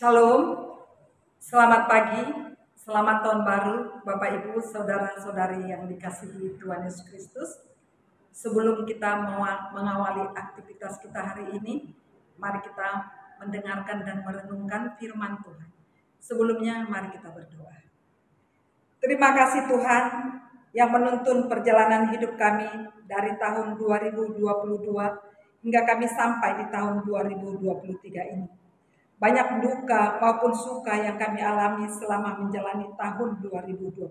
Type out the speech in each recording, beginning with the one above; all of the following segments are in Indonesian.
Shalom, selamat pagi, selamat tahun baru Bapak Ibu, Saudara-saudari yang dikasihi Tuhan Yesus Kristus. Sebelum kita mengawali aktivitas kita hari ini, mari kita mendengarkan dan merenungkan firman Tuhan. Sebelumnya mari kita berdoa. Terima kasih Tuhan yang menuntun perjalanan hidup kami dari tahun 2022 hingga kami sampai di tahun 2023 ini. Banyak duka maupun suka yang kami alami selama menjalani tahun 2022.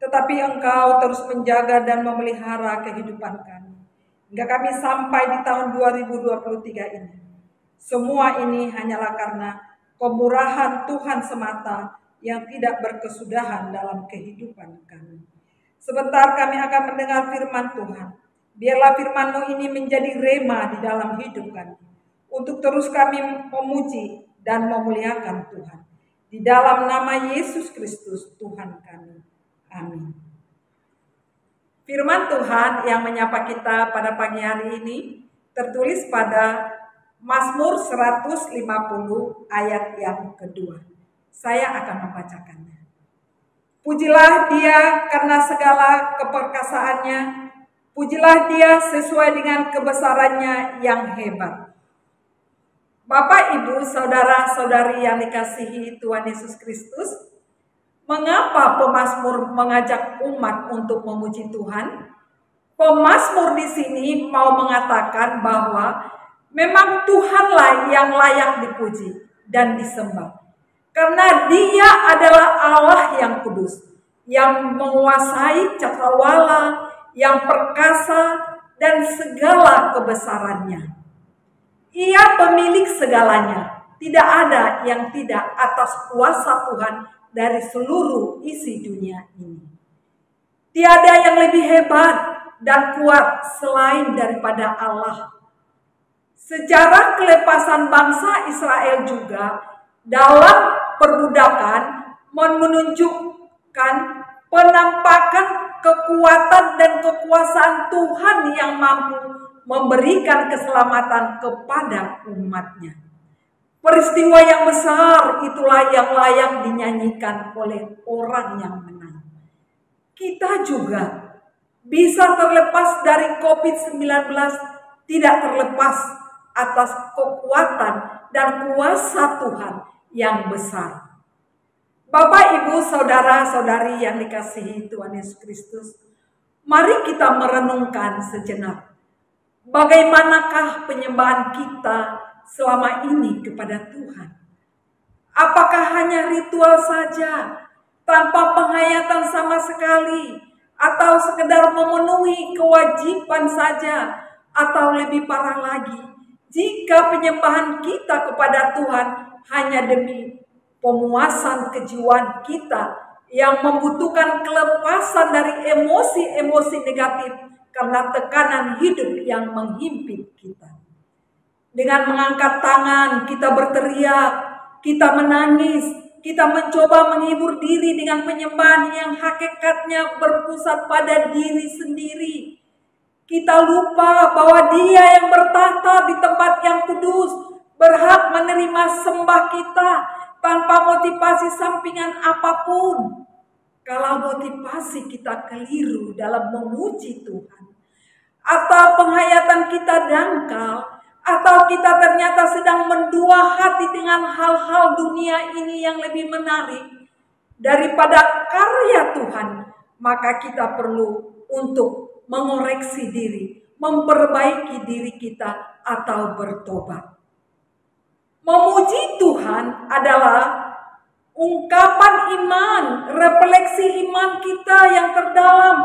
Tetapi Engkau terus menjaga dan memelihara kehidupan kami, hingga kami sampai di tahun 2023 ini. Semua ini hanyalah karena kemurahan Tuhan semata yang tidak berkesudahan dalam kehidupan kami. Sebentar kami akan mendengar firman Tuhan. Biarlah firman-Mu ini menjadi rema di dalam hidup kami, untuk terus kami memuji dan memuliakan Tuhan. Di dalam nama Yesus Kristus Tuhan kami. Amin. Firman Tuhan yang menyapa kita pada pagi hari ini tertulis pada Mazmur 150 ayat yang kedua. Saya akan membacakannya. Pujilah Dia karena segala keperkasaannya. Pujilah Dia sesuai dengan kebesarannya yang hebat. Bapak, Ibu, Saudara-saudari yang dikasihi Tuhan Yesus Kristus, mengapa pemazmur mengajak umat untuk memuji Tuhan? Pemazmur di sini mau mengatakan bahwa memang Tuhanlah yang layak dipuji dan disembah. Karena Dia adalah Allah yang kudus, yang menguasai cakrawala, yang perkasa dan segala kebesarannya. Ia pemilik segalanya, tidak ada yang tidak atas kuasa Tuhan dari seluruh isi dunia ini. Tiada yang lebih hebat dan kuat selain daripada Allah. Sejarah kelepasan bangsa Israel juga dalam perbudakan menunjukkan penampakan kekuatan dan kekuasaan Tuhan yang mampu memberikan keselamatan kepada umatnya. Peristiwa yang besar itulah yang layak dinyanyikan oleh orang yang menang. Kita juga bisa terlepas dari COVID-19, tidak terlepas atas kekuatan dan kuasa Tuhan yang besar. Bapak, Ibu, Saudara-saudari yang dikasihi Tuhan Yesus Kristus, mari kita merenungkan sejenak. Bagaimanakah penyembahan kita selama ini kepada Tuhan? Apakah hanya ritual saja, tanpa penghayatan sama sekali, atau sekedar memenuhi kewajiban saja, atau lebih parah lagi, jika penyembahan kita kepada Tuhan hanya demi pemuasan kejiwaan kita yang membutuhkan kelepasan dari emosi-emosi negatif karena tekanan hidup yang menghimpit kita. Dengan mengangkat tangan, kita berteriak, kita menangis, kita mencoba menghibur diri dengan penyembahan yang hakikatnya berpusat pada diri sendiri. Kita lupa bahwa Dia yang bertahta di tempat yang kudus berhak menerima sembah kita tanpa motivasi sampingan apapun. Kalau motivasi kita keliru dalam memuji Tuhan, atau penghayatan kita dangkal, atau kita ternyata sedang mendua hati dengan hal-hal dunia ini yang lebih menarik daripada karya Tuhan, maka kita perlu untuk mengoreksi diri, memperbaiki diri kita atau bertobat. Memuji Tuhan adalah ungkapan iman, refleksi iman kita yang terdalam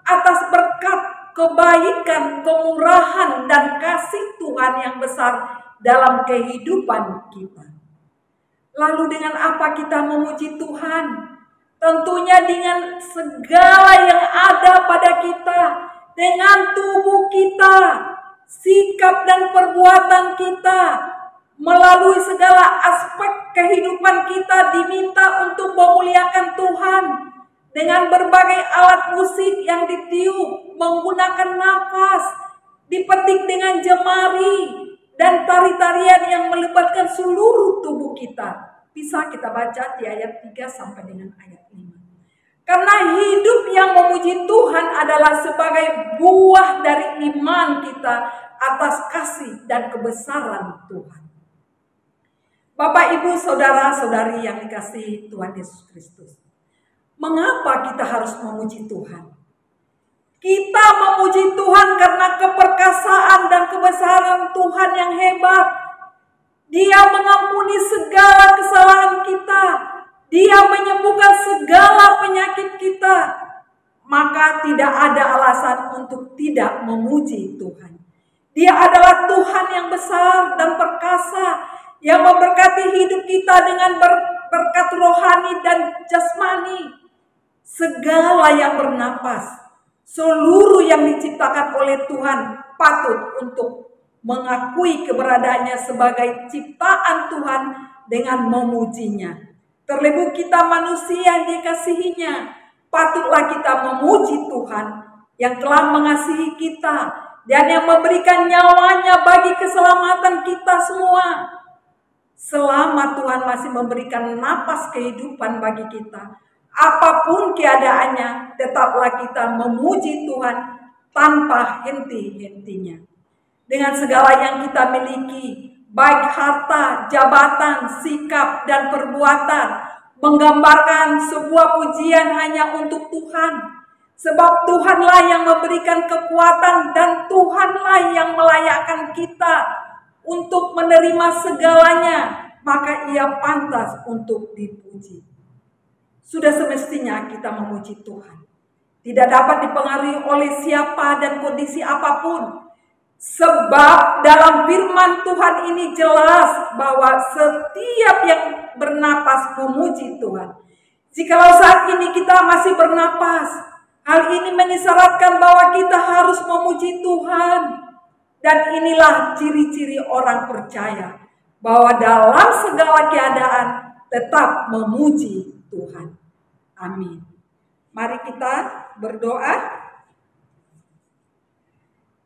atas berkat, kebaikan, kemurahan, dan kasih Tuhan yang besar dalam kehidupan kita. Lalu dengan apa kita memuji Tuhan? Tentunya dengan segala yang ada pada kita, dengan tubuh kita, sikap dan perbuatan kita, melalui segala aspek kehidupan kita diminta untuk memuliakan Tuhan. Dengan berbagai alat musik yang ditiup, menggunakan nafas, dipetik dengan jemari, dan tari-tarian yang melibatkan seluruh tubuh kita. Bisa kita baca di ayat 3 sampai dengan ayat 5. Karena hidup yang memuji Tuhan adalah sebagai buah dari iman kita atas kasih dan kebesaran Tuhan. Bapak, Ibu, saudara-saudari yang dikasihi Tuhan Yesus Kristus. Mengapa kita harus memuji Tuhan? Kita memuji Tuhan karena keperkasaan dan kebesaran Tuhan yang hebat. Dia mengampuni segala kesalahan kita. Dia menyembuhkan segala penyakit kita. Maka tidak ada alasan untuk tidak memuji Tuhan. Dia adalah Tuhan yang besar dan perkasa, yang memberkati hidup kita dengan berkat rohani dan jasmani. Segala yang bernapas, seluruh yang diciptakan oleh Tuhan patut untuk mengakui keberadaannya sebagai ciptaan Tuhan dengan memujinya. Terlebih kita manusia yang dikasihinya, patutlah kita memuji Tuhan yang telah mengasihi kita dan yang memberikan nyawanya bagi keselamatan kita semua. Selama Tuhan masih memberikan napas kehidupan bagi kita, apapun keadaannya, tetaplah kita memuji Tuhan tanpa henti-hentinya. Dengan segala yang kita miliki, baik harta, jabatan, sikap, dan perbuatan, menggambarkan sebuah pujian hanya untuk Tuhan. Sebab Tuhanlah yang memberikan kekuatan dan Tuhanlah yang melayakkan kita untuk menerima segalanya, maka Ia pantas untuk dipuji. Sudah semestinya kita memuji Tuhan. Tidak dapat dipengaruhi oleh siapa dan kondisi apapun. Sebab dalam firman Tuhan ini jelas bahwa setiap yang bernapas memuji Tuhan. Jikalau saat ini kita masih bernapas, hal ini mengisyaratkan bahwa kita harus memuji Tuhan. Dan inilah ciri-ciri orang percaya, bahwa dalam segala keadaan tetap memuji Tuhan. Amin. Mari kita berdoa.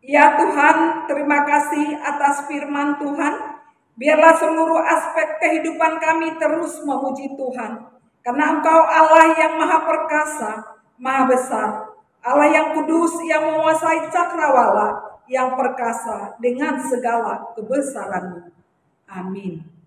Ya Tuhan, terima kasih atas firman Tuhan. Biarlah seluruh aspek kehidupan kami terus memuji Tuhan. Karena Engkau Allah yang maha perkasa, maha besar. Allah yang kudus, yang menguasai cakrawala, yang perkasa dengan segala kebesaran-Mu. Amin.